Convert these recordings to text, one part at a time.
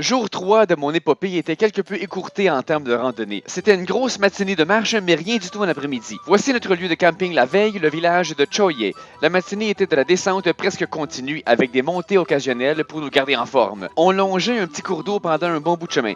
Jour 3 de mon épopée était quelque peu écourté en termes de randonnée. C'était une grosse matinée de marche, mais rien du tout en après-midi. Voici notre lieu de camping la veille, le village de Choye. La matinée était de la descente presque continue, avec des montées occasionnelles pour nous garder en forme. On longeait un petit cours d'eau pendant un bon bout de chemin.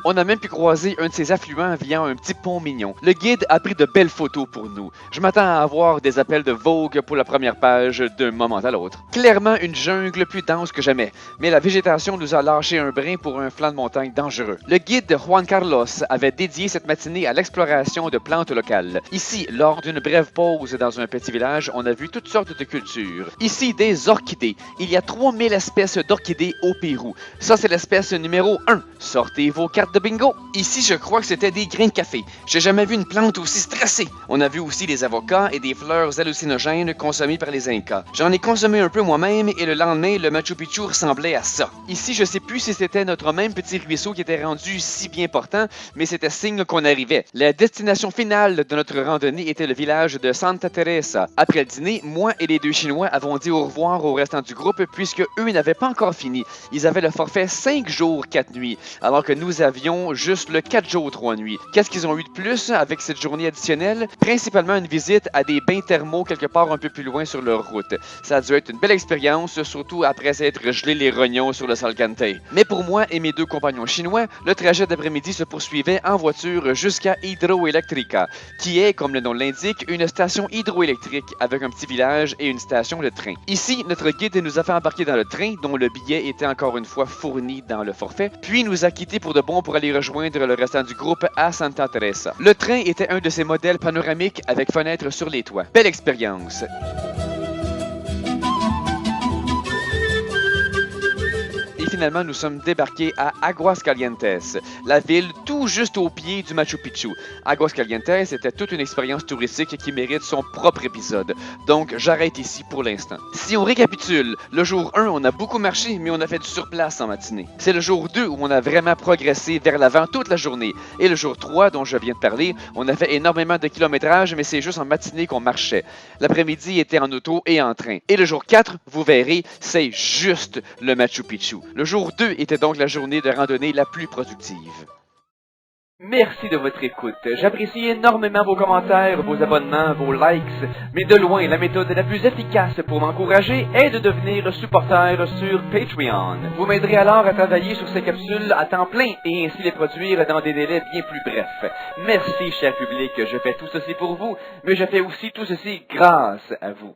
On a même pu croiser un de ses affluents via un petit pont mignon. Le guide a pris de belles photos pour nous. Je m'attends à avoir des appels de Vogue pour la première page d'un moment à l'autre. Clairement une jungle plus dense que jamais, mais la végétation nous a lâché un brin pour un flanc de montagne dangereux. Le guide Juan Carlos avait dédié cette matinée à l'exploration de plantes locales. Ici, lors d'une brève pause dans un petit village, on a vu toutes sortes de cultures. Ici, des orchidées. Il y a 3000 espèces d'orchidées au Pérou. Ça, c'est l'espèce numéro 1. Sortez vos cartes de bingo. Ici, je crois que c'était des grains de café. J'ai jamais vu une plante aussi stressée. On a vu aussi des avocats et des fleurs hallucinogènes consommées par les Incas. J'en ai consommé un peu moi-même et le lendemain, le Machu Picchu ressemblait à ça. Ici, je sais plus si c'était notre même petit ruisseau qui était rendu si bien portant, mais c'était signe qu'on arrivait. La destination finale de notre randonnée était le village de Santa Teresa. Après le dîner, moi et les deux Chinois avons dit au revoir au restant du groupe puisque eux n'avaient pas encore fini. Ils avaient le forfait 5 jours, 4 nuits, alors que nous avions juste le 4 jours, 3 nuits. Qu'est-ce qu'ils ont eu de plus avec cette journée additionnelle? Principalement une visite à des bains thermaux quelque part un peu plus loin sur leur route. Ça a dû être une belle expérience, surtout après s'être gelé les rognons sur le Salcante. Mais pour moi et mes deux compagnons chinois, le trajet d'après-midi se poursuivait en voiture jusqu'à Hidroelectrica, qui est, comme le nom l'indique, une station hydroélectrique avec un petit village et une station de train. Ici, notre guide nous a fait embarquer dans le train, dont le billet était encore une fois fourni dans le forfait, puis nous a quittés pour de bon pour aller rejoindre le restant du groupe à Santa Teresa. Le train était un de ces modèles panoramiques avec fenêtres sur les toits. Belle expérience! Finalement, nous sommes débarqués à Aguascalientes, la ville tout juste au pied du Machu Picchu. Aguascalientes était toute une expérience touristique qui mérite son propre épisode, donc j'arrête ici pour l'instant. Si on récapitule, le jour 1, on a beaucoup marché, mais on a fait du surplace en matinée. C'est le jour 2 où on a vraiment progressé vers l'avant toute la journée. Et le jour 3, dont je viens de parler, on a fait énormément de kilométrage, mais c'est juste en matinée qu'on marchait. L'après-midi était en auto et en train. Et le jour 4, vous verrez, c'est juste le Machu Picchu. Le jour 2 était donc la journée de randonnée la plus productive. Merci de votre écoute. J'apprécie énormément vos commentaires, vos abonnements, vos likes, mais de loin, la méthode la plus efficace pour m'encourager est de devenir supporter sur Patreon. Vous m'aiderez alors à travailler sur ces capsules à temps plein et ainsi les produire dans des délais bien plus brefs. Merci, cher public, je fais tout ceci pour vous, mais je fais aussi tout ceci grâce à vous.